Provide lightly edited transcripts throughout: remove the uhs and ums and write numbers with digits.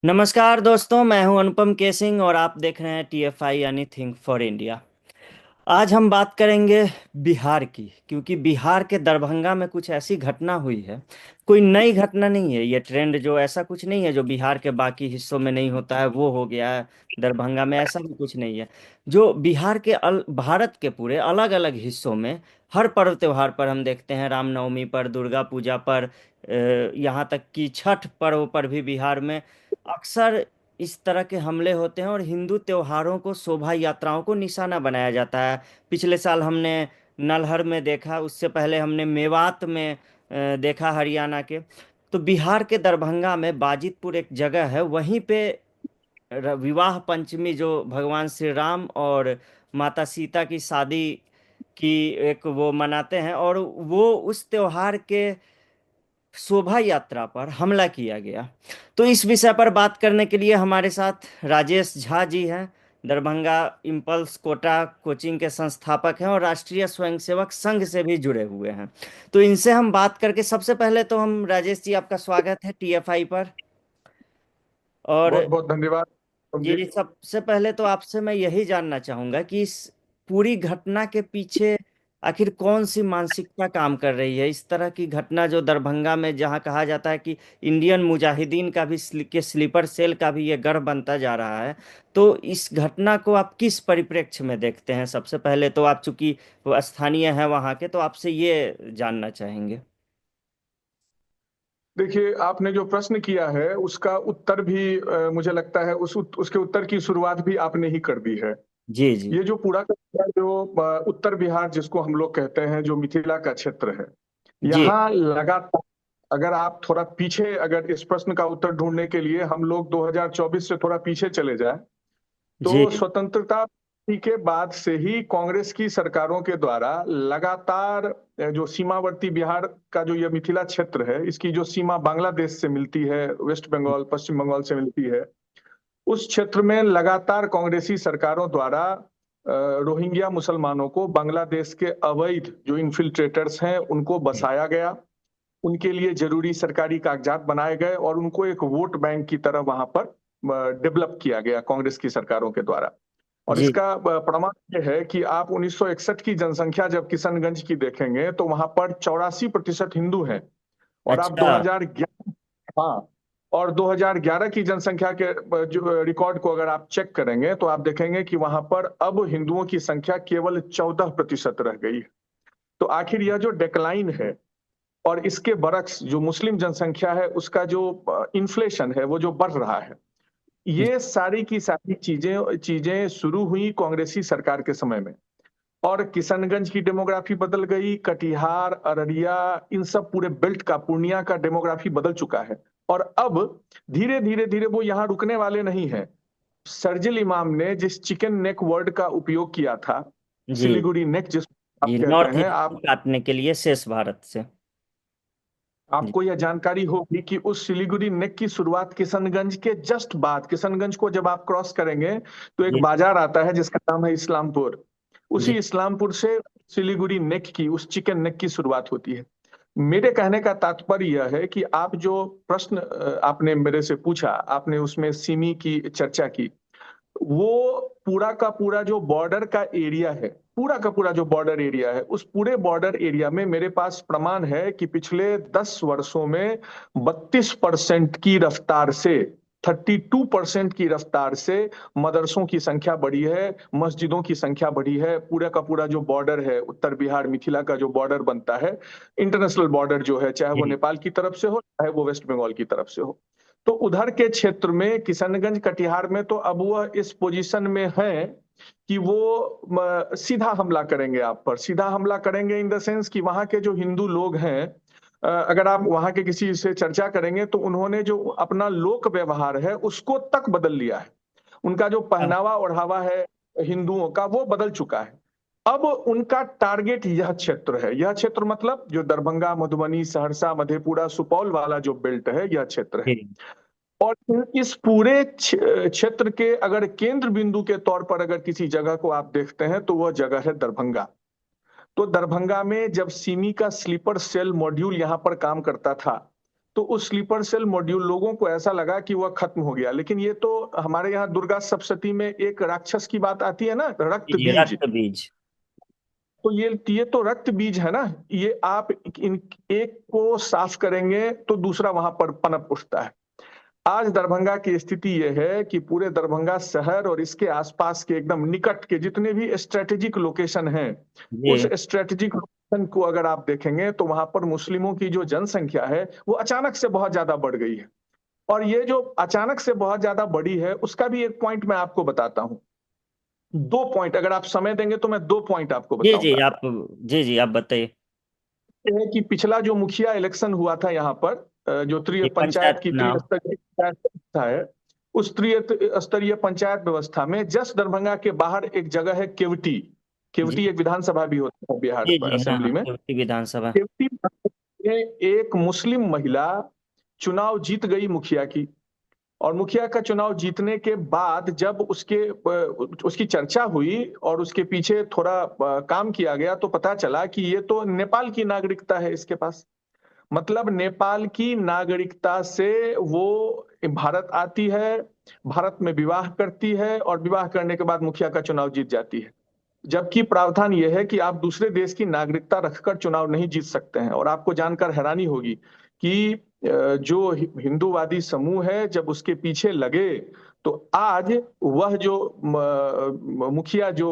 नमस्कार दोस्तों, मैं हूं अनुपम केसिंग और आप देख रहे हैं टीएफआई यानी थिंक फॉर इंडिया। आज हम बात करेंगे बिहार की, क्योंकि बिहार के दरभंगा में कुछ ऐसी घटना हुई है। कोई नई घटना नहीं है, ये ट्रेंड जो ऐसा कुछ नहीं है जो बिहार के बाकी हिस्सों में नहीं होता है वो हो गया है दरभंगा में, ऐसा भी कुछ नहीं है। जो बिहार के भारत के पूरे अलग अलग हिस्सों में हर पर्व त्योहार पर हम देखते हैं, रामनवमी पर, दुर्गा पूजा पर, यहाँ तक कि छठ पर्व पर भी बिहार में अक्सर इस तरह के हमले होते हैं और हिंदू त्योहारों को, शोभा यात्राओं को निशाना बनाया जाता है। पिछले साल हमने नलहर में देखा, उससे पहले हमने मेवात में देखा, हरियाणा के। तो बिहार के दरभंगा में बाजितपुर एक जगह है, वहीं पे विवाह पंचमी, जो भगवान श्री राम और माता सीता की शादी की एक वो मनाते हैं, और वो उस त्योहार के शोभा यात्रा पर हमला किया गया। तो इस विषय पर बात करने के लिए हमारे साथ राजेश झा जी हैं। दरभंगा इम्पल्स कोटा कोचिंग के संस्थापक हैं और राष्ट्रीय स्वयंसेवक संघ से भी जुड़े हुए हैं। तो इनसे हम बात करके, सबसे पहले तो हम, राजेश जी आपका स्वागत है टीएफआई पर। और बहुत बहुत धन्यवाद तुम जी। जी, सबसे पहले तो आपसे मैं यही जानना चाहूंगा कि इस पूरी घटना के पीछे आखिर कौन सी मानसिकता काम कर रही है। इस तरह की घटना जो दरभंगा में, जहां कहा जाता है कि इंडियन मुजाहिदीन का भी के स्लीपर सेल का भी ये गढ़ बनता जा रहा है। तो इस घटना को आप किस परिप्रेक्ष्य में देखते हैं? सबसे पहले तो आप चूंकि वो स्थानीय हैं वहां के, तो आपसे ये जानना चाहेंगे। देखिए, आपने जो प्रश्न किया है उसका उत्तर भी मुझे लगता है उसके उत्तर की शुरुआत भी आपने ही कर दी है। जी जी। ये जो पूरा का पूरा जो उत्तर बिहार जिसको हम लोग कहते हैं, जो मिथिला का क्षेत्र है, जी यहाँ लगातार, अगर आप थोड़ा पीछे, अगर इस प्रश्न का उत्तर ढूंढने के लिए हम लोग 2024 से थोड़ा पीछे चले जाएं, जी तो स्वतंत्रता प्राप्ति के बाद से ही कांग्रेस की सरकारों के द्वारा लगातार जो सीमावर्ती बिहार का जो ये मिथिला क्षेत्र है, इसकी जो सीमा बांग्लादेश से मिलती है, वेस्ट बंगाल पश्चिम बंगाल से मिलती है, उस क्षेत्र में लगातार कांग्रेसी सरकारों द्वारा रोहिंग्या मुसलमानों को, बांग्लादेश के अवैध जो इन्फिल्ट्रेटर्स हैं उनको बसाया गया। उनके लिए जरूरी सरकारी कागजात बनाए गए और उनको एक वोट बैंक की तरह वहां पर डेवलप किया गया कांग्रेस की सरकारों के द्वारा। और जी। इसका प्रमाण ये है कि आप 1961 की जनसंख्या जब किशनगंज की देखेंगे तो वहां पर 84% हिंदू हैं। और आप अच्छा। 2011, हाँ, और 2011 की जनसंख्या के जो रिकॉर्ड को अगर आप चेक करेंगे तो आप देखेंगे कि वहां पर अब हिंदुओं की संख्या केवल 14% रह गई है। तो आखिर यह जो डेक्लाइन है और इसके बरक्स जो मुस्लिम जनसंख्या है उसका जो इन्फ्लेशन है वो जो बढ़ रहा है, ये सारी की सारी चीजें चीजें शुरू हुई कांग्रेसी सरकार के समय में। और किशनगंज की डेमोग्राफी बदल गई, कटिहार, अररिया, इन सब पूरे बेल्ट का, पूर्णिया का डेमोग्राफी बदल चुका है। और अब धीरे धीरे धीरे वो यहाँ रुकने वाले नहीं है। शर्जिल इमाम ने जिस चिकन नेक वर्ड का उपयोग किया था, जी सिलीगुड़ी नेक जिसको आप जी, कहते नॉर्थ हैं, ईस्ट को आप काटने के लिए शेष भारत से। जी आपको यह जानकारी होगी कि उस सिलीगुड़ी नेक की शुरुआत किशनगंज के जस्ट बाद, किशनगंज को जब आप क्रॉस करेंगे तो एक जी बाजार आता है जिसका नाम है इस्लामपुर। जी। उसी इस्लामपुर से सिलीगुड़ी नेक की, उस चिकन नेक की शुरुआत होती है। मेरे कहने का तात्पर्य यह है कि आप जो प्रश्न आपने मेरे से पूछा, आपने उसमें सिमी की चर्चा की। वो पूरा का पूरा जो बॉर्डर का एरिया है, पूरा का पूरा जो बॉर्डर एरिया है, उस पूरे बॉर्डर एरिया में मेरे पास प्रमाण है कि पिछले 10 वर्षों में 32% की रफ्तार से, 32% की रफ्तार से मदरसों की संख्या बढ़ी है, मस्जिदों की संख्या बढ़ी है। पूरा का पूरा जो बॉर्डर है, उत्तर बिहार मिथिला का जो बॉर्डर बनता है, इंटरनेशनल बॉर्डर जो है, चाहे वो जी नेपाल की तरफ से हो चाहे वो वेस्ट बंगाल की तरफ से हो, तो उधर के क्षेत्र में किशनगंज कटिहार में तो अब वह इस पोजीशन में है कि वो सीधा हमला करेंगे, आप पर सीधा हमला करेंगे, इन द सेंस कि वहां के जो हिंदू लोग हैं, अगर आप वहां के किसी से चर्चा करेंगे तो उन्होंने जो अपना लोक व्यवहार है उसको तक बदल लिया है। उनका जो हाँ, पहनावा ओढ़ावा है हिंदुओं का, वो बदल चुका है। अब उनका टारगेट यह क्षेत्र है, यह क्षेत्र मतलब जो दरभंगा, मधुबनी, सहरसा, मधेपुरा, सुपौल वाला जो बेल्ट है, यह क्षेत्र है। जी और इस पूरे क्षेत्र के अगर केंद्र बिंदु के तौर पर अगर किसी जगह को आप देखते हैं तो वह जगह है दरभंगा। तो दरभंगा में जब सिमी का स्लीपर सेल मॉड्यूल यहां पर काम करता था, तो उस स्लीपर सेल मॉड्यूल लोगों को ऐसा लगा कि वह खत्म हो गया। लेकिन ये तो हमारे यहाँ दुर्गा सप्तशती में एक राक्षस की बात आती है ना, रक्त जी, बीज। रक्त बीज। तो ये तो रक्त बीज है ना। ये आप इन एक को साफ करेंगे तो दूसरा वहां पर पनप उठता है। आज दरभंगा की स्थिति यह है कि पूरे दरभंगा शहर और इसके आसपास के एकदम निकट के जितने भी स्ट्रेटेजिक लोकेशन हैं, उस जी स्ट्रेटेजिक लोकेशन को अगर आप देखेंगे तो वहां पर मुस्लिमों की जो जनसंख्या है वो अचानक से बहुत ज्यादा बढ़ गई है। और ये जो अचानक से बहुत ज्यादा बढ़ी है उसका भी एक पॉइंट मैं आपको बताता हूं। दो पॉइंट, अगर आप समय देंगे तो मैं दो पॉइंट आपको जी जी बताऊंगा। आप, जी जी आप बताइए। ये है कि पिछला जो मुखिया इलेक्शन हुआ था यहाँ पर, जो ये पंचायत पंचायत की चुनाव। त्रिस्तरीय पंचायत व्यवस्था है, उस त्रिस्तरीय पंचायत व्यवस्था में जस्ट दरभंगा के बाहर एक जगह है केवटी। जी केवटी एक विधानसभा भी होता है बिहार जी जी, हाँ हाँ, असेंबली में। केवटी विधानसभा। केवटी में एक मुस्लिम महिला चुनाव जीत गई मुखिया की। और मुखिया का चुनाव जीतने के बाद जब उसकी चर्चा हुई और उसके पीछे थोड़ा काम किया गया तो पता चला कि ये तो नेपाल की नागरिकता है इसके पास। मतलब नेपाल की नागरिकता से वो भारत आती है, भारत में विवाह करती है और विवाह करने के बाद मुखिया का चुनाव जीत जाती है। जबकि प्रावधान यह है कि आप दूसरे देश की नागरिकता रखकर चुनाव नहीं जीत सकते हैं। और आपको जानकर हैरानी होगी कि जो हिंदूवादी समूह है जब उसके पीछे लगे तो आज वह जो मुखिया जो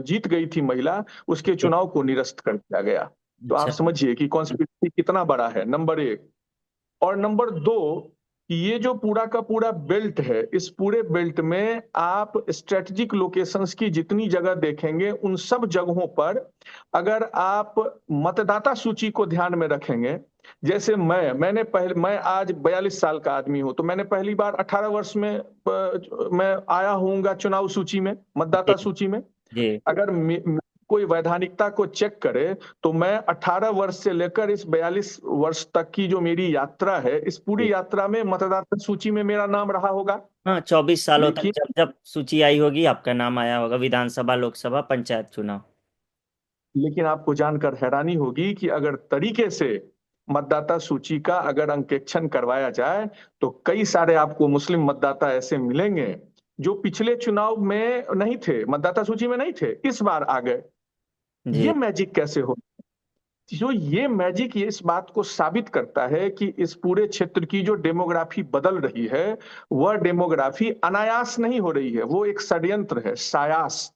जीत गई थी महिला, उसके जी, चुनाव को निरस्त कर दिया गया। तो आप अच्छा। समझिए कि कॉन्स्पिरेसी कितना बड़ा है, नंबर एक। और नंबर दो, ये जो पूरा का पूरा बेल्ट है, इस पूरे बेल्ट में आप स्ट्रेटेजिक लोकेशंस की जितनी जगह देखेंगे उन सब जगहों पर अगर आप मतदाता सूची को ध्यान में रखेंगे। जैसे मैं आज 42 साल का आदमी हूं, तो मैंने पहली बार 18 वर्ष में मैं आया हूँगा चुनाव सूची में, जी मतदाता सूची में। जी, अगर कोई वैधानिकता को चेक करे तो मैं 18 वर्ष से लेकर इस 42 वर्ष तक की जो मेरी यात्रा है, इस जी। पूरी यात्रा में मतदाता सूची में मेरा नाम रहा होगा। हाँ, 24 सालों तक लेकिन जब जब सूची आई होगी आपका नाम आया होगा, विधानसभा, लोकसभा, पंचायत चुनाव। लेकिन आपको जानकर हैरानी होगी कि अगर तरीके से मतदाता सूची का अगर अंकेक्षण करवाया जाए तो कई सारे आपको मुस्लिम मतदाता ऐसे मिलेंगे जो पिछले चुनाव में नहीं थे, मतदाता सूची में नहीं थे, इस बार आ गए। जी ये मैजिक कैसे हो? जो ये मैजिक ये इस बात को साबित करता है कि इस पूरे क्षेत्र की जो डेमोग्राफी बदल रही है, वह डेमोग्राफी अनायास नहीं हो रही है, वो एक षड्यंत्र है, सायास।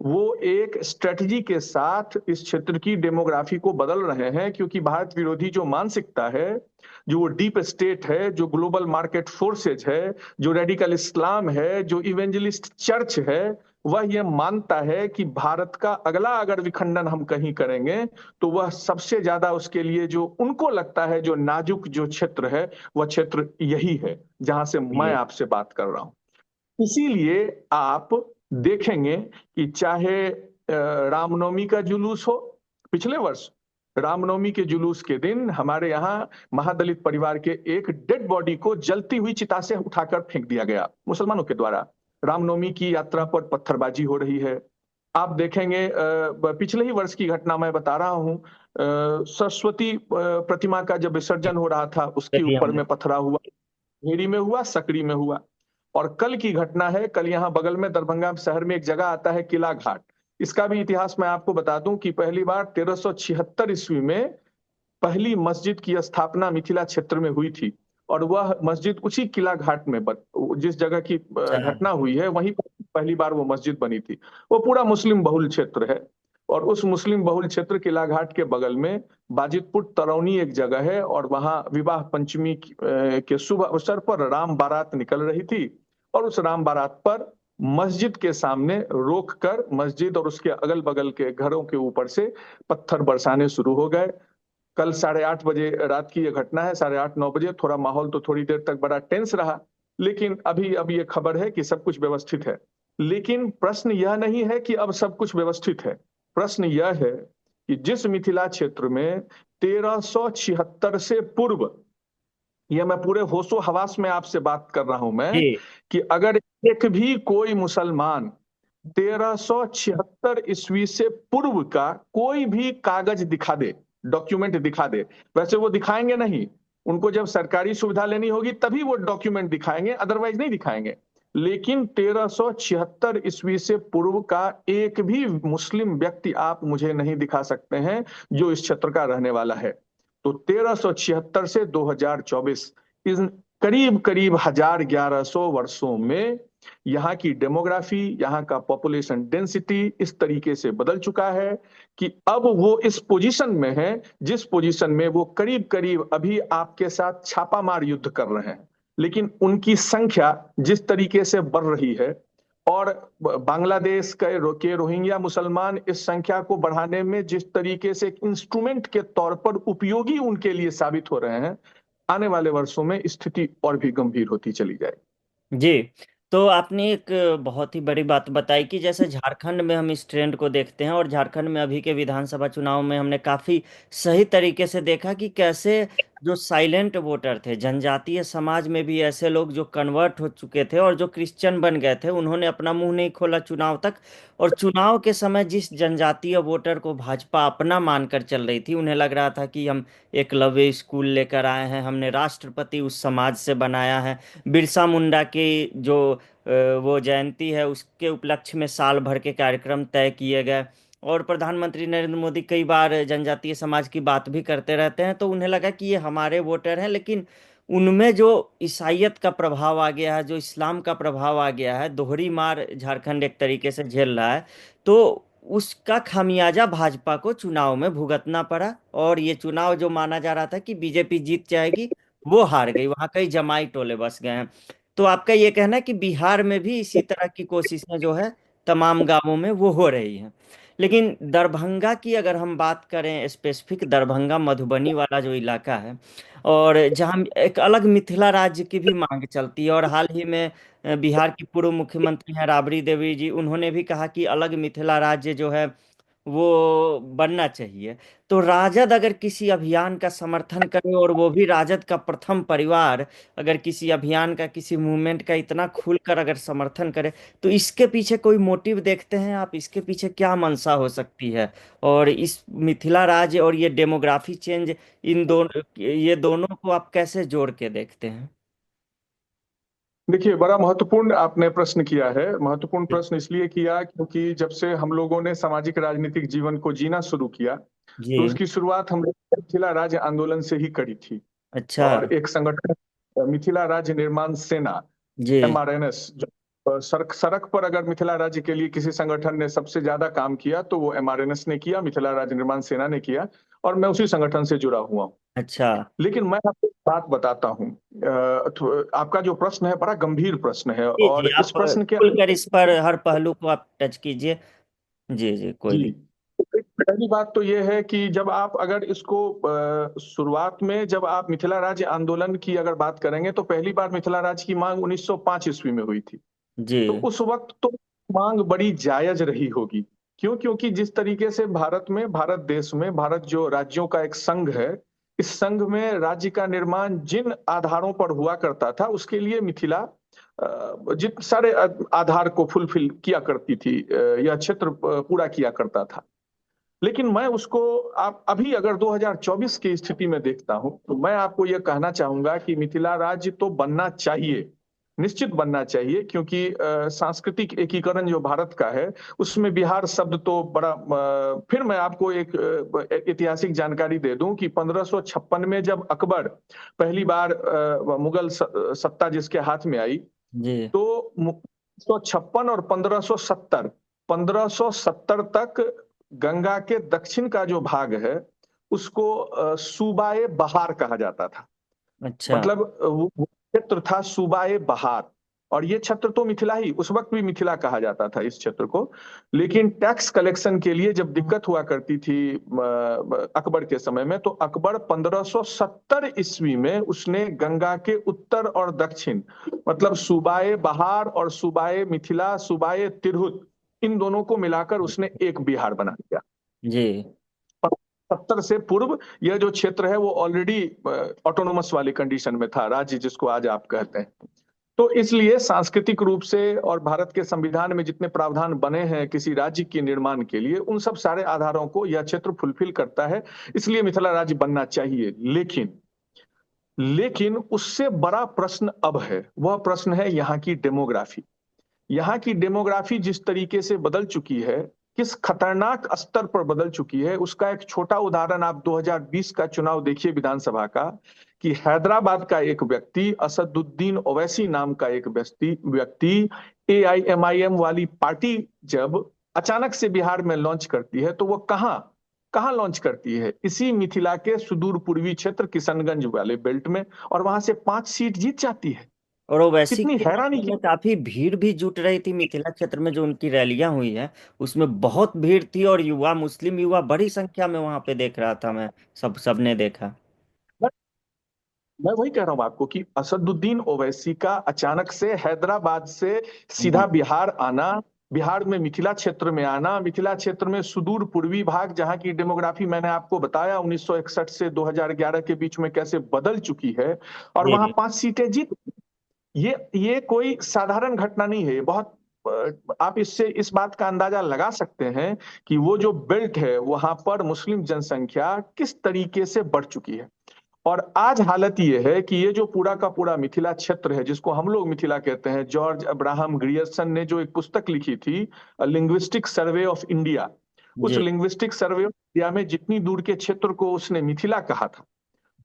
वो एक स्ट्रेटजी के साथ इस क्षेत्र की डेमोग्राफी को बदल रहे हैं, क्योंकि भारत विरोधी जो मानसिकता है, जो वो डीप स्टेट है, जो ग्लोबल मार्केट फोर्सेज है, जो रेडिकल इस्लाम है, जो इवेंजलिस्ट चर्च है, वह यह मानता है कि भारत का अगला अगर विखंडन हम कहीं करेंगे तो वह सबसे ज्यादा उसके लिए जो उनको लगता है जो नाजुक जो क्षेत्र है, वह क्षेत्र यही है जहां से मैं जी आपसे बात कर रहा हूं। इसीलिए आप देखेंगे कि चाहे रामनवमी का जुलूस हो, पिछले वर्ष रामनवमी के जुलूस के दिन हमारे यहाँ महादलित परिवार के एक डेड बॉडी को जलती हुई चिता से उठाकर फेंक दिया गया मुसलमानों के द्वारा। रामनवमी की यात्रा पर पत्थरबाजी हो रही है। आप देखेंगे, पिछले ही वर्ष की घटना मैं बता रहा हूँ, सरस्वती प्रतिमा का जब विसर्जन हो रहा था उसके चलिए ऊपर हम। में पथराव हुआ, भेरी में हुआ, सकरी में हुआ। और कल की घटना है, कल यहाँ बगल में दरभंगा शहर में एक जगह आता है किला घाट। इसका भी इतिहास मैं आपको बता दूं कि पहली बार 1376 ईस्वी में पहली मस्जिद की स्थापना मिथिला क्षेत्र में हुई थी। और वह मस्जिद उसी किला घाट में जिस जगह की अच्छा। घटना हुई है वहीं पर पहली बार वो मस्जिद बनी थी। वो पूरा मुस्लिम बहुल क्षेत्र है। और उस मुस्लिम बहुल क्षेत्र किला घाट के बगल में बाजितपुर तरौनी एक जगह है, और वहां विवाह पंचमी के शुभ अवसर पर राम बारात निकल रही थी। और उस राम बारात पर मस्जिद के सामने रोक कर मस्जिद और उसके अगल बगल के घरों के ऊपर से पत्थर बरसाने शुरू हो गए। कल 8:30 बजे रात की यह घटना है, 8:30-9 बजे। थोड़ा माहौल तो थोड़ी देर तक बड़ा टेंस रहा, लेकिन अभी अब ये खबर है कि सब कुछ व्यवस्थित है। लेकिन प्रश्न यह नहीं है कि अब सब कुछ व्यवस्थित है। प्रश्न यह है कि जिस मिथिला क्षेत्र में 1376 से पूर्व, यह मैं पूरे होशो हवास में आपसे बात कर रहा हूं मैं, जी कि अगर एक भी कोई मुसलमान 1376 ईस्वी से पूर्व का कोई भी कागज दिखा दे, डॉक्यूमेंट दिखा दे, वैसे वो दिखाएंगे नहीं, उनको जब सरकारी सुविधा लेनी होगी तभी वो डॉक्यूमेंट दिखाएंगे, अदरवाइज नहीं दिखाएंगे। लेकिन 1376 ईस्वी से पूर्व का एक भी मुस्लिम व्यक्ति आप मुझे नहीं दिखा सकते हैं जो इस क्षेत्र का रहने वाला है। तो 1376 से 2024, इन करीब करीब 1100 वर्षों में यहाँ की डेमोग्राफी, यहाँ का पॉपुलेशन डेंसिटी इस तरीके से बदल चुका है कि अब वो इस पोजीशन में है जिस पोजीशन में वो करीब करीब अभी आपके साथ छापामार युद्ध कर रहे हैं। लेकिन उनकी संख्या जिस तरीके से बढ़ रही है, और बांग्लादेश के रोहिंग्या मुसलमान इस संख्या को बढ़ाने में जिस तरीके से एक इंस्ट्रूमेंट के तौर पर उपयोगी उनके लिए साबित हो रहे हैं, आने वाले वर्षों में स्थिति और भी गंभीर होती चली जाएगी। जी। तो आपने एक बहुत ही बड़ी बात बताई कि जैसे झारखंड में हम इस ट्रेंड को देखते हैं, और झारखंड में अभी के विधानसभा चुनाव में हमने काफी सही तरीके से देखा कि कैसे जो साइलेंट वोटर थे, जनजातीय समाज में भी ऐसे लोग जो कन्वर्ट हो चुके थे और जो क्रिश्चियन बन गए थे, उन्होंने अपना मुंह नहीं खोला चुनाव तक। और चुनाव के समय जिस जनजातीय वोटर को भाजपा अपना मानकर चल रही थी, उन्हें लग रहा था कि हम एकलव्य स्कूल लेकर आए हैं, हमने राष्ट्रपति उस समाज से बनाया है। बिरसा मुंडा की जो वो जयंती है, उसके उपलक्ष्य में साल भर के कार्यक्रम तय किए गए। और प्रधानमंत्री नरेंद्र मोदी कई बार जनजातीय समाज की बात भी करते रहते हैं, तो उन्हें लगा कि ये हमारे वोटर हैं। लेकिन उनमें जो ईसाइयत का प्रभाव आ गया है, जो इस्लाम का प्रभाव आ गया है, दोहरी मार झारखंड एक तरीके से झेल रहा है। तो उसका खामियाजा भाजपा को चुनाव में भुगतना पड़ा, और ये चुनाव जो माना जा रहा था कि बीजेपी जीत जाएगी, वो हार गई। वहां कई जमाई टोले बस गए हैं। तो आपका ये कहना है कि बिहार में भी इसी तरह की कोशिशें जो है तमाम गांवों में वो हो रही हैं। लेकिन दरभंगा की अगर हम बात करें, स्पेसिफिक दरभंगा मधुबनी वाला जो इलाका है, और जहाँ एक अलग मिथिला राज्य की भी मांग चलती है, और हाल ही में बिहार की पूर्व मुख्यमंत्री हैं राबड़ी देवी जी, उन्होंने भी कहा कि अलग मिथिला राज्य जो है वो बनना चाहिए। तो राजद अगर किसी अभियान का समर्थन करे, और वो भी राजद का प्रथम परिवार अगर किसी अभियान का, किसी मूवमेंट का इतना खुलकर अगर समर्थन करे, तो इसके पीछे कोई मोटिव देखते हैं आप? इसके पीछे क्या मंशा हो सकती है? और इस मिथिला राज्य और ये डेमोग्राफी चेंज, इन दोनों, ये दोनों को आप कैसे जोड़ के देखते हैं? देखिए, बड़ा महत्वपूर्ण आपने प्रश्न किया है। महत्वपूर्ण प्रश्न इसलिए किया क्योंकि जब से हम लोगों ने सामाजिक राजनीतिक जीवन को जीना शुरू किया, तो जी। उसकी शुरुआत हम लोग मिथिला राज्य आंदोलन से ही करी थी। अच्छा। और एक संगठन मिथिला राज्य निर्माण सेना, जी। MRNS, जो सड़क सड़क पर अगर मिथिला राज्य के लिए किसी संगठन ने सबसे ज्यादा काम किया तो वो MRNS ने किया, मिथिला राज्य निर्माण सेना ने किया। और मैं उसी संगठन से जुड़ा हुआ हूँ। अच्छा। लेकिन मैं आपको एक बात बताता हूँ। आपका जो प्रश्न है बड़ा गंभीर प्रश्न है, जी जी, और इस आप प्रश्न के खुलकर इस पर हर पहलू को आप टच कीजिए। जी जी, कोई जी, दिक्कत। पहली बात तो ये है कि जब आप अगर इसको शुरुआत में जब आप मिथिला राज्य आंदोलन की अगर बात करेंगे तो पहली बार मिथिला राज्य की मांग 1905 ईस्वी में हुई थी। जी तो उस वक्त तो मांग बड़ी जायज रही होगी। क्यों? क्योंकि जिस तरीके से भारत में, भारत देश में, भारत जो राज्यों का एक संघ है, इस संघ में राज्य का निर्माण जिन आधारों पर हुआ करता था उसके लिए मिथिला जिन सारे आधार को फुलफिल किया करती थी, यह क्षेत्र पूरा किया करता था। लेकिन मैं उसको, आप अभी अगर 2024 की स्थिति में देखता हूं तो मैं आपको यह कहना चाहूंगा कि मिथिला राज्य तो बनना चाहिए, निश्चित बनना चाहिए। क्योंकि सांस्कृतिक एकीकरण जो भारत का है उसमें बिहार शब्द तो बड़ा फिर मैं आपको एक ऐतिहासिक जानकारी दे दूं कि 1556 में जब अकबर पहली बार मुगल सत्ता जिसके हाथ में आई, जी। तो 1556 और 1570, 1570 तक गंगा के दक्षिण का जो भाग है उसको सूबाए बहार कहा जाता था। अच्छा। मतलब वो क्षेत्र था सूबाए बहार। और ये क्षेत्र तो मिथिला ही, उस वक्त भी मिथिला कहा जाता था इस क्षेत्र को। लेकिन टैक्स कलेक्शन के लिए जब दिक्कत हुआ करती थी अकबर के समय में, तो अकबर 1570 ईस्वी में उसने गंगा के उत्तर और दक्षिण, मतलब सूबाए बहार और सूबाए मिथिला, सूबाए तिरहुत, इन दोनों को मिलाकर उसने एक बिहार बना दिया। जी 70 से पूर्व यह जो क्षेत्र है वो ऑलरेडी ऑटोनोमस वाली कंडीशन में था, राज्य जिसको आज आप कहते हैं। तो इसलिए सांस्कृतिक रूप से और भारत के संविधान में जितने प्रावधान बने हैं किसी राज्य के निर्माण के लिए, उन सब सारे आधारों को यह क्षेत्र फुलफिल करता है। इसलिए मिथिला राज्य बनना चाहिए। लेकिन लेकिन उससे बड़ा प्रश्न अब है, वह प्रश्न है यहाँ की डेमोग्राफी। यहाँ की डेमोग्राफी जिस तरीके से बदल चुकी है, किस खतरनाक स्तर पर बदल चुकी है, उसका एक छोटा उदाहरण आप 2020 का चुनाव देखिए विधानसभा का, कि हैदराबाद का एक व्यक्ति, असदुद्दीन ओवैसी नाम का एक व्यक्ति व्यक्ति एआईएमआईएम वाली पार्टी जब अचानक से बिहार में लॉन्च करती है, तो वो कहाँ कहाँ लॉन्च करती है? इसी मिथिला के सुदूर पूर्वी क्षेत्र किशनगंज वाले बेल्ट में, और वहां से 5 सीट जीत जाती है। और ओवैसी कितनी के हैरानी इलाके की। में काफी भीड़ भी जुट रही थी, मिथिला क्षेत्र में जो उनकी रैलियां हुई है उसमें बहुत भीड़ थी, और युवा, मुस्लिम युवा बड़ी संख्या में वहां पे देख रहा था मैं। सबने देखा। मैं वही कह रहा हूं आपको कि असदुद्दीन ओवैसी का अचानक से हैदराबाद से सीधा जी। बिहार आना, बिहार में मिथिला क्षेत्र में आना, मिथिला क्षेत्र में सुदूर पूर्वी भाग जहां की डेमोग्राफी मैंने आपको बताया 1961 से 2011 के बीच में कैसे बदल चुकी है, और वहां जी। 5 सीटें जीत। ये कोई साधारण घटना नहीं है, ये बहुत आप इससे इस बात का अंदाजा लगा सकते हैं कि वो जो बेल्ट है वहां पर मुस्लिम जनसंख्या किस तरीके से बढ़ चुकी है। और आज हालत ये है कि ये जो पूरा का पूरा मिथिला क्षेत्र है, जिसको हम लोग मिथिला कहते हैं, जॉर्ज अब्राहम ग्रियर्सन ने जो एक पुस्तक लिखी थी, लिंग्विस्टिक सर्वे ऑफ इंडिया, उस जी। लिंग्विस्टिक सर्वे ऑफ इंडिया में जितनी दूर के क्षेत्र को उसने मिथिला कहा था,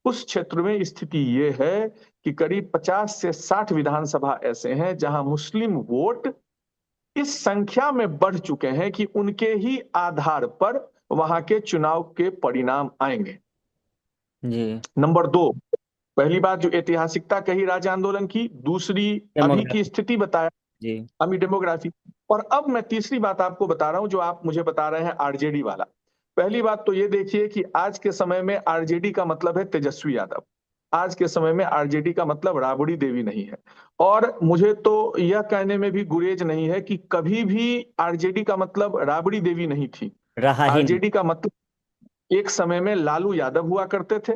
उस क्षेत्र में स्थिति ये है कि करीब 50 से 60 विधानसभा ऐसे हैं जहां मुस्लिम वोट इस संख्या में बढ़ चुके हैं कि उनके ही आधार पर वहां के चुनाव के परिणाम आएंगे। जी। नंबर दो, पहली बात जो ऐतिहासिकता कही राज्य आंदोलन की, दूसरी अभी की डेमोग्राफी। स्थिति बताया, जी। अभी डेमोग्राफी। और अब मैं तीसरी बात आपको बता रहा हूं जो आप मुझे बता रहे हैं आरजेडी वाला। पहली बात तो ये देखिए कि आज के समय में आरजेडी का मतलब है तेजस्वी यादव। आज के समय में आरजेडी का मतलब राबड़ी देवी नहीं है। और मुझे तो यह कहने में भी गुरेज नहीं है कि कभी भी आरजेडी का मतलब राबड़ी देवी नहीं थी। रहा ही नहीं। आरजेडी का मतलब एक समय में लालू यादव हुआ करते थे,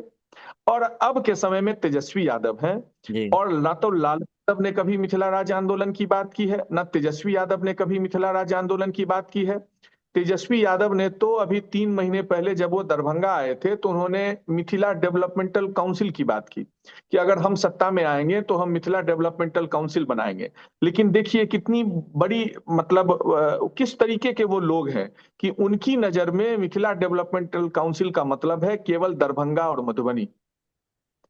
और अब के समय में तेजस्वी यादव हैं। जी। और ना तो लालू यादव ने कभी मिथिला राज्य आंदोलन की बात की है, ना तेजस्वी यादव ने कभी मिथिला राज्य आंदोलन की बात की है। तेजस्वी यादव ने तो अभी 3 महीने पहले जब वो दरभंगा आए थे तो उन्होंने मिथिला डेवलपमेंटल काउंसिल की बात की, कि अगर हम सत्ता में आएंगे तो हम मिथिला डेवलपमेंटल काउंसिल बनाएंगे। लेकिन देखिए कितनी बड़ी, मतलब किस तरीके के वो लोग हैं कि उनकी नजर में मिथिला डेवलपमेंटल काउंसिल का मतलब है केवल दरभंगा और मधुबनी।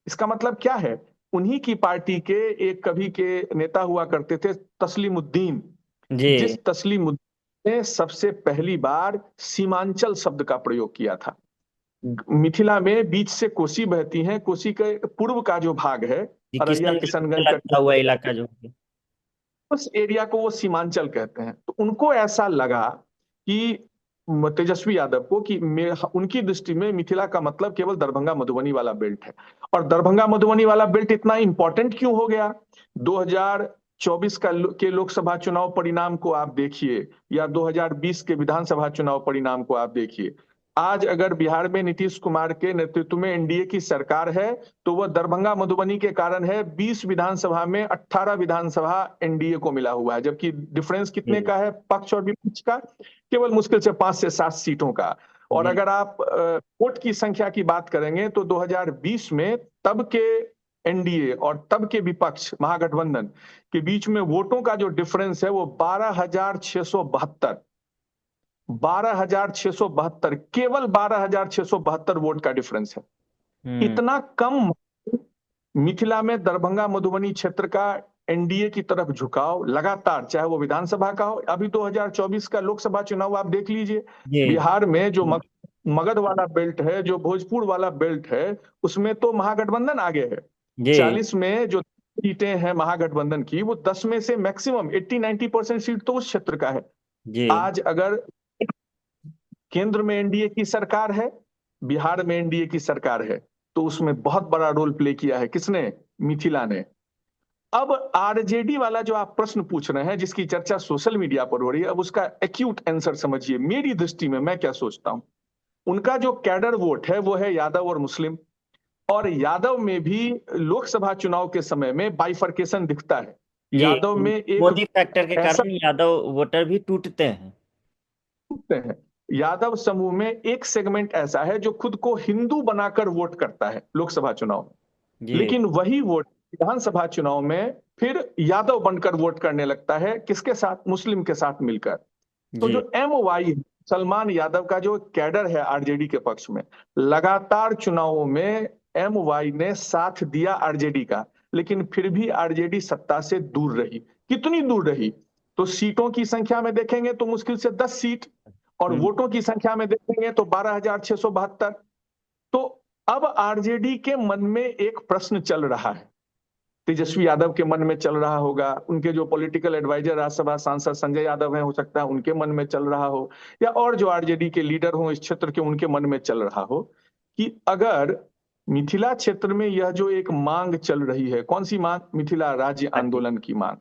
इसका मतलब क्या है? उन्हीं की पार्टी के एक कभी के नेता हुआ करते थे तस्लीमुद्दीन, जी। जिस तस्लीमुद्दीन ने सबसे पहली बार सीमांचल शब्द का प्रयोग किया था। मिथिला में बीच से कोसी बहती है, कोसी के पूर्व का जो भाग है, जी, अररिया किशनगंज से किशनगंज का, लगता हुआ इलाका जो है। उस एरिया को वो सीमांचल कहते हैं। तो उनको ऐसा लगा कि तेजस्वी यादव को कि उनकी दृष्टि में मिथिला का मतलब केवल दरभंगा मधुबनी वाला बेल्ट है। और दरभंगा मधुबनी वाला बेल्ट इतना इंपॉर्टेंट क्यों हो गया? 2024 के लोकसभा चुनाव परिणाम को आप देखिए, या 2020 के विधानसभा चुनाव परिणाम को आप देखिए। आज अगर बिहार में नीतीश कुमार के नेतृत्व में एनडीए की सरकार है, तो वह दरभंगा मधुबनी के कारण है। 20 विधानसभा में 18 विधानसभा एनडीए को मिला हुआ है, जबकि डिफरेंस कितने जी। का है पक्ष और विपक्ष का? केवल मुश्किल से 5 से 7 सीटों का। और जी। अगर आप वोट की संख्या की बात करेंगे तो 2020 में तब के एनडीए और तब के विपक्ष महागठबंधन के बीच में वोटों का जो डिफरेंस है वो 12,672, 12,672, केवल 12,672 वोट का डिफरेंस है। हम्म। इतना कम मिथिला में दरभंगा मधुबनी क्षेत्र का एनडीए की तरफ झुकाव लगातार, चाहे वो विधानसभा का हो, अभी 2024 का लोकसभा चुनाव आप देख लीजिए। जी। बिहार में जो मगध वाला बेल्ट है, जो भोजपुर वाला बेल्ट है, उसमें तो महागठबंधन आगे है। जी। 40 में जो सीटें हैं महागठबंधन की, वो 10 में से मैक्सिमम 80-90% सीट तो उस क्षेत्र का है। जी। आज अगर केंद्र में एनडीए की सरकार है, बिहार में एनडीए की सरकार है, तो उसमें बहुत बड़ा रोल प्ले किया है किसने? मिथिला ने। अब आरजेडी वाला जो आप प्रश्न पूछ रहे हैं, जिसकी चर्चा सोशल मीडिया पर हो रही है, अब उसका एक्यूट आंसर समझिए। मेरी दृष्टि में मैं क्या सोचता हूं, उनका जो कैडर वोट है वो है यादव और मुस्लिम। और यादव में भी लोकसभा चुनाव के समय में बाइफरकेशन दिखता है। जी। यादव में एक मोदी फैक्टर के ऐसा कारण यादव वोटर भी टूटते हैं। दिखते हैं, यादव समूह में एक सेगमेंट ऐसा है जो खुद को हिंदू बनाकर वोट करता है लोकसभा चुनाव में। जी लेकिन वही वोट विधानसभा चुनाव में फिर यादव बनकर वोट करने लगता है, किसके साथ? मुस्लिम के साथ मिलकर। तो जी जो एम वाई सलमान यादव का जो कैडर है आरजेडी के पक्ष में, लगातार चुनावों में एम वाई ने साथ दिया आरजेडी का, लेकिन फिर भी आरजेडी सत्ता से दूर रही। कितनी दूर रही? तो सीटों की संख्या में देखेंगे तो मुश्किल से 10 सीट, और हम्म, वोटों की संख्या में देखेंगे तो 12,672। तो अब आरजेडी के मन में एक प्रश्न चल रहा है, तेजस्वी यादव के मन में चल रहा होगा, उनके जो पॉलिटिकल एडवाइजर राज्यसभा सांसद संजय यादव हैं, हो सकता है उनके मन में चल रहा हो, या और जो आरजेडी के लीडर हो इस क्षेत्र के, उनके मन में चल रहा हो कि अगर मिथिला क्षेत्र में यह जो एक मांग चल रही है, कौन सी मांग? मिथिला राज्य हाँ जी, आंदोलन की मांग।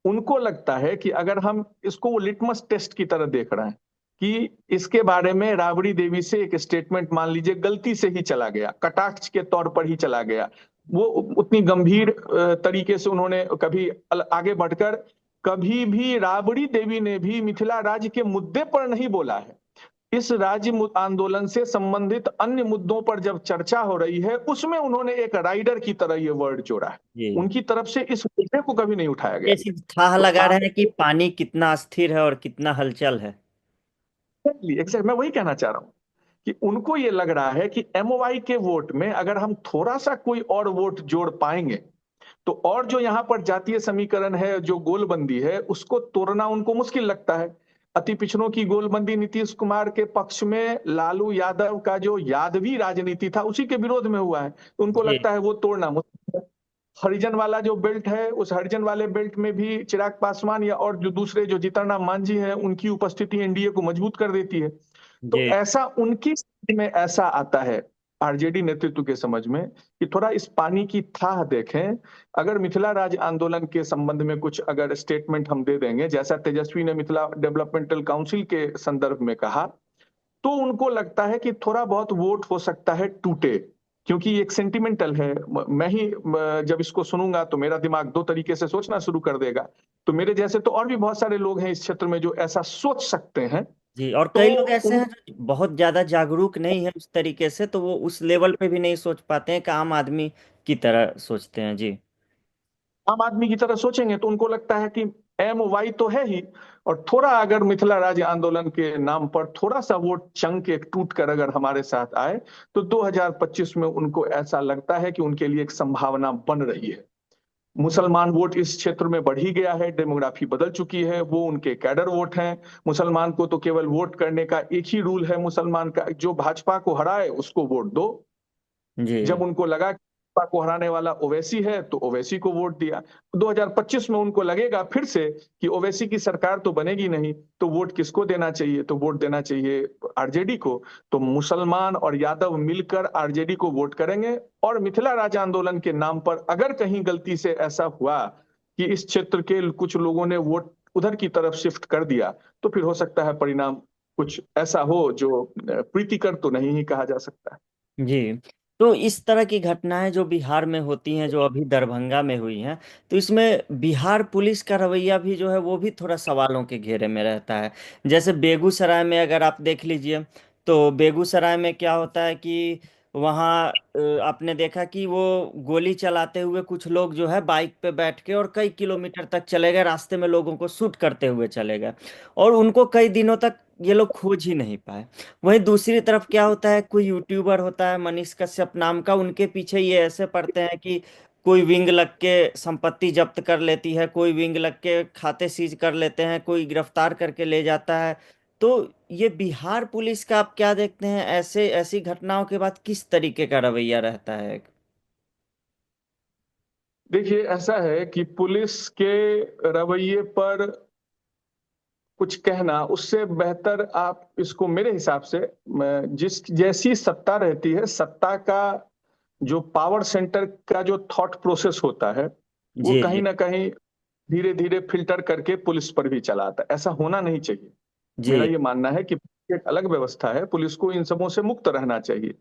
उनको लगता है कि अगर हम इसको वो लिटमस टेस्ट की तरह देख रहे हैं कि इसके बारे में राबड़ी देवी से एक स्टेटमेंट मान लीजिए गलती से ही चला गया, कटाक्ष के तौर पर ही चला गया, वो उतनी गंभीर तरीके से उन्होंने कभी आगे बढ़कर कभी भी राबड़ी देवी ने भी मिथिला राज्य के मुद्दे पर नहीं बोला है। इस राज्य आंदोलन से संबंधित अन्य मुद्दों पर जब चर्चा हो रही है, उसमें उन्होंने एक राइडर की तरह ये वर्ड जोड़ा है। जी उनकी तरफ से इस मुद्दे को कभी नहीं उठाया गया। ये सिर्फ थाह तो लगा रहे आप हैं कि पानी कितना अस्थिर है और कितना हलचल है। एग्जैक्ट मैं वही कहना चाह रहा हूं कि उनको ये लग रहा है कि एमओआई के वोट में अगर हम थोड़ा सा कोई और वोट जोड़ पाएंगे, तो और जो यहाँ पर जातीय समीकरण है, जो गोलबंदी है, उसको तोड़ना उनको मुश्किल लगता है। अति पिछड़ों की गोलबंदी नीतीश कुमार के पक्ष में लालू यादव का जो यादवी राजनीति था उसी के विरोध में हुआ है, तो उनको जी लगता है वो तोड़ना मुश्किल है। हरिजन वाला जो बेल्ट है, उस हरिजन वाले बेल्ट में भी चिराग पासवान या और जो दूसरे जो जीतन राम मांझी है, उनकी उपस्थिति एनडीए को मजबूत कर देती है। तो जी ऐसा उनकी समझ में ऐसा आता है, आरजेडी नेतृत्व के समझ में, कि थोड़ा इस पानी की थाह देखें। अगर मिथिला राज आंदोलन के संबंध में कुछ अगर स्टेटमेंट हम दे देंगे, जैसा तेजस्वी ने मिथिला डेवलपमेंटल काउंसिल के संदर्भ में कहा, तो उनको लगता है कि थोड़ा बहुत वोट हो सकता है टूटे, क्योंकि एक सेंटिमेंटल है। मैं ही जब इसको सुनूंगा तो मेरा दिमाग दो तरीके से सोचना शुरू कर देगा। तो मेरे जैसे तो और भी बहुत सारे लोग हैं इस क्षेत्र में जो ऐसा सोच सकते हैं। जी और तो कई लोग ऐसे उन हैं जो बहुत ज्यादा जागरूक नहीं है उस तरीके से, तो वो उस लेवल पे भी नहीं सोच पाते हैं कि आम आदमी की तरह सोचते हैं। जी आम आदमी की तरह सोचेंगे तो उनको लगता है कि एम वाई तो है ही, और थोड़ा अगर मिथिला राज्य आंदोलन के नाम पर थोड़ा सा वोट चंक एक टूट कर अगर हमारे साथ आए, तो 2025 में उनको ऐसा लगता है कि उनके लिए एक संभावना बन रही है। मुसलमान वोट इस क्षेत्र में बढ़ ही गया है, डेमोग्राफी बदल चुकी है, वो उनके कैडर वोट हैं। मुसलमान को तो केवल वोट करने का एक ही रूल है, मुसलमान का, जो भाजपा को हराए उसको वोट दो। जब जी उनको लगा कि भाजपा को हराने वाला ओवैसी है तो ओवैसी को वोट दिया। 2025 में उनको लगेगा फिर से कि ओवैसी की सरकार तो बनेगी नहीं, तो वोट किसको देना चाहिए? तो वोट देना चाहिए आरजेडी को। तो मुसलमान और यादव मिलकर आरजेडी को वोट करेंगे, और मिथिला राज आंदोलन के नाम पर अगर कहीं गलती से ऐसा हुआ कि इस क्षेत्र के कुछ लोगों ने वोट उधर की तरफ शिफ्ट कर दिया, तो फिर हो सकता है परिणाम कुछ ऐसा हो जो प्रीतिकर तो नहीं ही कहा जा सकता। जी तो इस तरह की घटनाएं जो बिहार में होती हैं, जो अभी दरभंगा में हुई हैं, तो इसमें बिहार पुलिस का रवैया भी जो है वो भी थोड़ा सवालों के घेरे में रहता है। जैसे बेगूसराय में अगर आप देख लीजिए, तो बेगूसराय में क्या होता है कि वहाँ आपने देखा कि वो गोली चलाते हुए कुछ लोग जो है बाइक पे बैठ के और कई किलोमीटर तक चले गए, रास्ते में लोगों को शूट करते हुए चले गए, और उनको कई दिनों तक ये लोग खोज ही नहीं पाए। वहीं दूसरी तरफ क्या होता है, कोई यूट्यूबर होता है मनीष कश्यप नाम का, उनके पीछे ये ऐसे पड़ते हैं कि कोई विंग लग के संपत्ति जब्त कर लेती है, कोई विंग लग के खाते सीज कर लेते हैं, कोई गिरफ्तार करके ले जाता है। तो ये बिहार पुलिस का आप क्या देखते हैं, ऐसे ऐसी घटनाओं के बाद किस तरीके का रवैया रहता है? देखिए, ऐसा है कि पुलिस के रवैये पर कुछ कहना उससे बेहतर आप इसको मेरे हिसाब से, जिस जैसी सत्ता रहती है, सत्ता का जो पावर सेंटर का जो थॉट प्रोसेस होता है, वो जी कहीं जी ना कहीं धीरे धीरे फिल्टर करके पुलिस पर भी चला आता है। ऐसा होना नहीं चाहिए। मेरा जी ये मानना है कि एक अलग व्यवस्था है, पुलिस को इन सबों से मुक्त रहना चाहिए।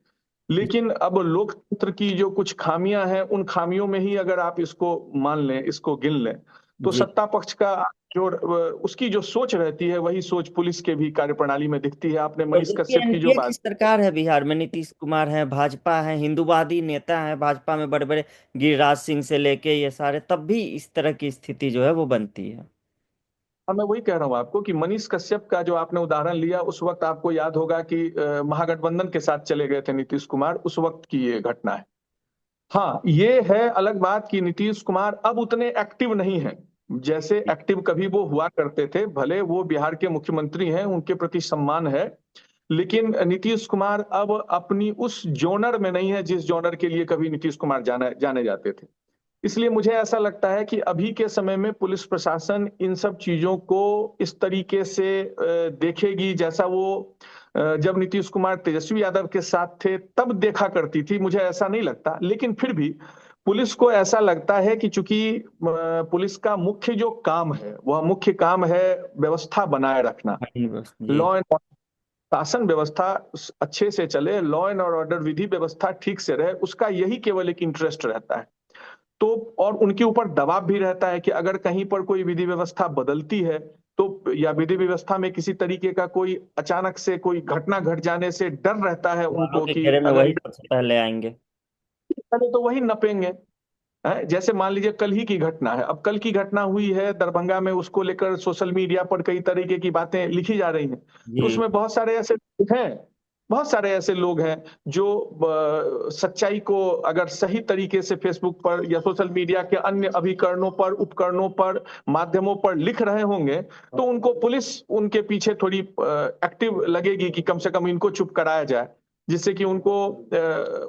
लेकिन अब लोकतंत्र की जो कुछ खामियां हैं, उन खामियों में ही अगर आप इसको मान लें, इसको गिन लें, तो जी सत्ता पक्ष का उसकी जो सोच रहती है वही सोच पुलिस के भी कार्यप्रणाली में दिखती है। आपने तो मनीष देखिए, कश्यप की जो एनडीए की बात। सरकार है बिहार में, नीतीश कुमार है, भाजपा है, हिंदूवादी नेता है भाजपा में, बड़े बड़े गिरिराज सिंह से लेके ये सारे, तब भी इस तरह की स्थिति जो है वो बनती है। हाँ, मैं वही कह रहा हूँ आपको कि मनीष कश्यप का जो आपने उदाहरण लिया, उस वक्त आपको याद होगा कि महागठबंधन के साथ चले गए थे नीतीश कुमार, उस वक्त की ये घटना है। हाँ, ये है अलग बात कि नीतीश कुमार अब उतने एक्टिव नहीं हैं जैसे एक्टिव कभी वो हुआ करते थे। भले वो बिहार के मुख्यमंत्री हैं, उनके प्रति सम्मान है, लेकिन नीतीश कुमार अब अपनी उस जोनर में नहीं है जिस जोनर के लिए कभी नीतीश कुमार जाने जाते थे। इसलिए मुझे ऐसा लगता है कि अभी के समय में पुलिस प्रशासन इन सब चीजों को इस तरीके से देखेगी जैसा वो जब नीतीश कुमार तेजस्वी यादव के साथ थे तब देखा करती थी। मुझे ऐसा नहीं लगता, लेकिन फिर भी पुलिस को ऐसा लगता है कि चूंकि पुलिस का मुख्य जो काम है वह मुख्य काम है व्यवस्था बनाए रखना, जी। लॉ एंड शासन व्यवस्था अच्छे से चले, लॉ एंड ऑर्डर विधि व्यवस्था ठीक से रहे, उसका यही केवल एक इंटरेस्ट रहता है। तो और उनके ऊपर दबाव भी रहता है कि अगर कहीं पर कोई विधि व्यवस्था बदलती है तो, या विधि व्यवस्था में किसी तरीके का कोई अचानक से कोई घटना घट जाने से डर रहता है वालों उनको के कि घेरे में अगर वही सबसे पहले आएंगे। पहले तो वही नपेंगे। हैं? जैसे मान लीजिए कल ही की घटना है, अब कल की घटना हुई है दरभंगा में, उसको लेकर सोशल मीडिया पर कई तरीके की बातें लिखी जा रही हैं। तो जी। उसमें बहुत सारे ऐसे लोग हैं, बहुत सारे ऐसे लोग हैं जो सच्चाई को अगर सही तरीके से फेसबुक पर या सोशल मीडिया के अन्य अभिकरणों पर, उपकरणों पर, माध्यमों पर लिख रहे होंगे, तो उनको पुलिस उनके पीछे थोड़ी एक्टिव लगेगी कि कम से कम इनको चुप कराया जाए, जिससे कि उनको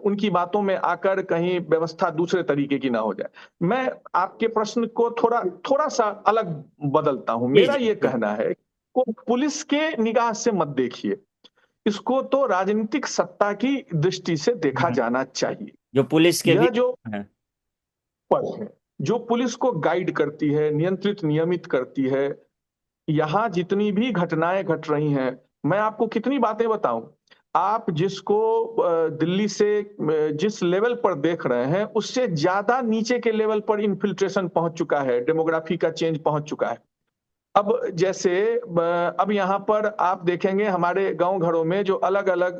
उनकी बातों में आकर कहीं व्यवस्था दूसरे तरीके की ना हो जाए। मैं आपके प्रश्न को थोड़ा थोड़ा सा अलग बदलता हूं। जी मेरा जी ये जी। कहना है को पुलिस के निगाह से मत देखिए, इसको तो राजनीतिक सत्ता की दृष्टि से देखा हम्म। जाना चाहिए। जो पुलिस के भी यह जो है। पद है जो पुलिस को गाइड करती है, नियंत्रित नियमित करती है, यहाँ जितनी भी घटनाएं घट रही हैं, मैं आपको कितनी बातें बताऊं। आप जिसको दिल्ली से जिस लेवल पर देख रहे हैं उससे ज्यादा नीचे के लेवल पर इन्फिल्ट्रेशन पहुंच चुका है, डेमोग्राफी का चेंज पहुंच चुका है। अब जैसे अब यहाँ पर आप देखेंगे हमारे गांव घरों में जो अलग अलग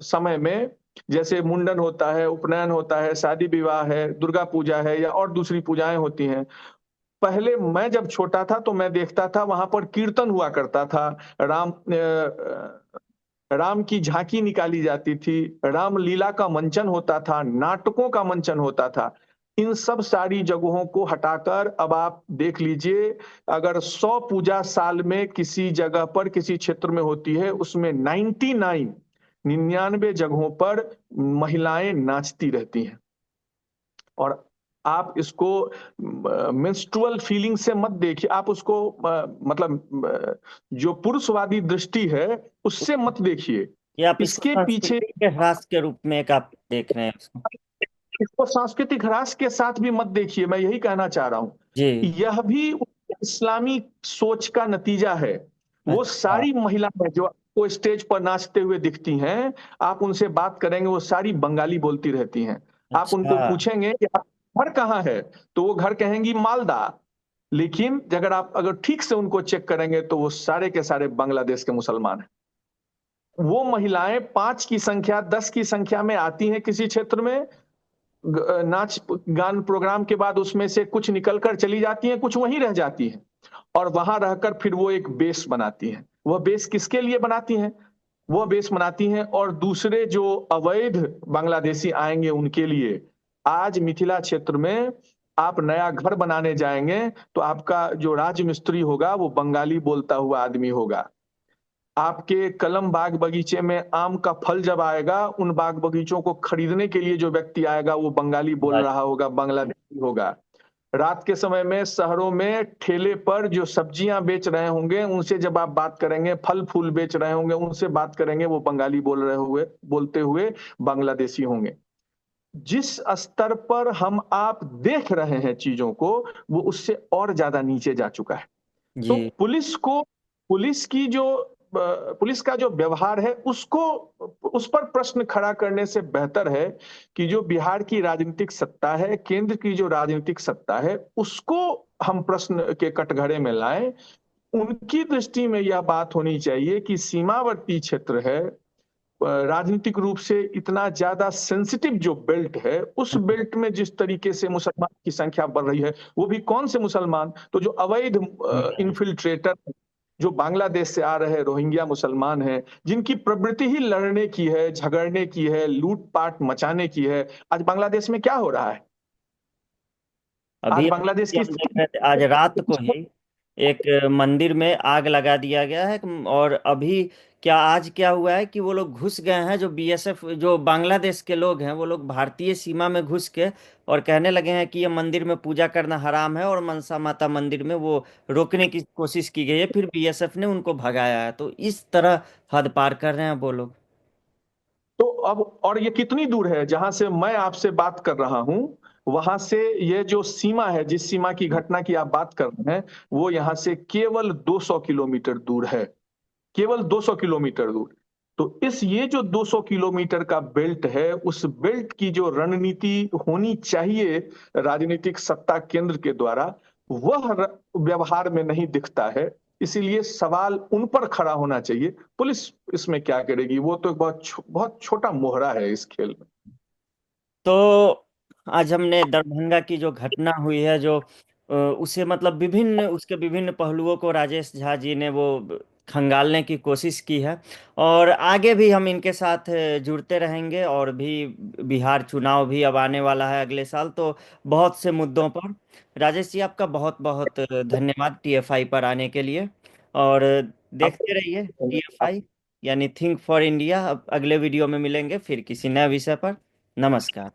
समय में जैसे मुंडन होता है, उपनयन होता है, शादी विवाह है, दुर्गा पूजा है या और दूसरी पूजाएं होती हैं। पहले मैं जब छोटा था तो मैं देखता था वहां पर कीर्तन हुआ करता था, राम की झांकी निकाली जाती थी, रामलीला का मंचन होता था, नाटकों का मंचन होता था। इन सब सारी जगहों को हटाकर अब आप देख लीजिए, अगर 100 पूजा साल में किसी जगह पर किसी क्षेत्र में होती है, उसमें 99 जगहों पर महिलाएं नाचती रहती हैं। और आप इसको मेंस्ट्रुअल फीलिंग से मत देखिए, आप उसको मतलब जो पुरुषवादी दृष्टि है उससे मत देखिए। ये आप इसको इसके पीछे संस्कृति के ह्रास के रूप में एक आप देख रहे हैं उसको। इसको सांस्कृतिक ह्रास के साथ भी मत देखिए, मैं यही कहना चाह रहा हूं। जी। यह भी इस्लामी सोच का नतीजा है। वो अच्छा। सारी महिलाएं जो आपको स्टेज पर नाचते हुए दिखती हैं, आप उनसे बात करेंगे वो सारी बंगाली बोलती रहती हैं। आप अच्छा। उनको पूछेंगे कि आप घर कहाँ है, तो वो घर कहेंगी मालदा। लेकिन अगर ठीक से उनको चेक करेंगे तो वो सारे के सारे बांग्लादेश के मुसलमान हैं। वो महिलाएं 5 की संख्या, 10 की संख्या में आती हैं किसी क्षेत्र में, नाच गान प्रोग्राम के बाद उसमें से कुछ निकलकर चली जाती हैं, कुछ वहीं रह जाती हैं, और वहां रहकर फिर वो एक बेस बनाती हैं। वह बेस किसके लिए बनाती हैं? वह बेस बनाती हैं और दूसरे जो अवैध बांग्लादेशी आएंगे उनके लिए। आज मिथिला क्षेत्र में आप नया घर बनाने जाएंगे तो आपका जो राज मिस्त्री होगा वो बंगाली बोलता हुआ आदमी होगा। आपके कलम बाग बगीचे में आम का फल जब आएगा, उन बाग बगीचों को खरीदने के लिए जो व्यक्ति आएगा वो बंगाली बोल रहा होगा, बांग्लादेशी होगा। रात के समय में शहरों में ठेले पर जो सब्जियां बेच रहे होंगे उनसे जब आप बात करेंगे, फल फूल बेच रहे होंगे उनसे बात करेंगे, वो बंगाली बोलते हुए बांग्लादेशी होंगे। जिस स्तर पर हम आप देख रहे हैं चीजों को, वो उससे और ज्यादा नीचे जा चुका है। तो जी। पुलिस की जो पुलिस का जो व्यवहार है उसको, उस पर प्रश्न खड़ा करने से बेहतर है कि जो बिहार की राजनीतिक सत्ता है, केंद्र की जो राजनीतिक सत्ता है, उसको हम प्रश्न के कटघरे में लाएं, उनकी दृष्टि में यह बात होनी चाहिए कि सीमावर्ती क्षेत्र है, राजनीतिक रूप से इतना ज्यादा सेंसिटिव जो बेल्ट है, उस बेल्ट में जिस तरीके से मुसलमान की संख्या बढ़ रही है, वो भी कौन से मुसलमान, तो जो अवैध इन्फिल्ट्रेटर जो बांग्लादेश से आ रहे रोहिंग्या मुसलमान हैं, जिनकी प्रवृत्ति ही लड़ने की है, झगड़ने की है, लूटपाट मचाने की है। आज बांग्लादेश में क्या हो रहा है? आज अभी बांग्लादेश की हम देख स्थिति। रहे थे, आज रात को ही एक मंदिर में आग लगा दिया गया है। और अभी क्या आज क्या हुआ है कि वो लोग घुस गए हैं, जो बीएसएफ, जो बांग्लादेश के लोग हैं, वो लोग भारतीय सीमा में घुस के और कहने लगे हैं कि ये मंदिर में पूजा करना हराम है, और मनसा माता मंदिर में वो रोकने की कोशिश की गई है, फिर बीएसएफ ने उनको भगाया है। तो इस तरह हद पार कर रहे हैं वो लोग। तो अब और ये कितनी दूर है जहां से मैं आपसे बात कर रहा हूं, वहां से ये जो सीमा है, जिस सीमा की घटना की आप बात कर रहे हैं, वो यहां से केवल 200 किलोमीटर दूर है। केवल 200 किलोमीटर दूर। तो इस ये जो 200 किलोमीटर का बेल्ट है, उस बेल्ट की जो रणनीति होनी चाहिए राजनीतिक सत्ता केंद्र के द्वारा, वह व्यवहार में नहीं दिखता है। इसीलिए सवाल उन पर खड़ा होना चाहिए, पुलिस इसमें क्या करेगी? वो तो एक बहुत छोटा मोहरा है इस खेल में। तो आज हमने दरभंगा की जो घटना हुई है, जो उसे मतलब विभिन्न, उसके विभिन्न पहलुओं को राजेश झा जी ने वो खंगालने की कोशिश की है। और आगे भी हम इनके साथ जुड़ते रहेंगे। और भी बिहार चुनाव भी अब आने वाला है अगले साल, तो बहुत से मुद्दों पर। राजेश जी, आपका बहुत बहुत धन्यवाद टीएफआई पर आने के लिए। और आप, देखते रहिए आप टीएफआई यानी थिंक फॉर इंडिया। अब अगले वीडियो में मिलेंगे फिर किसी नए विषय पर। नमस्कार।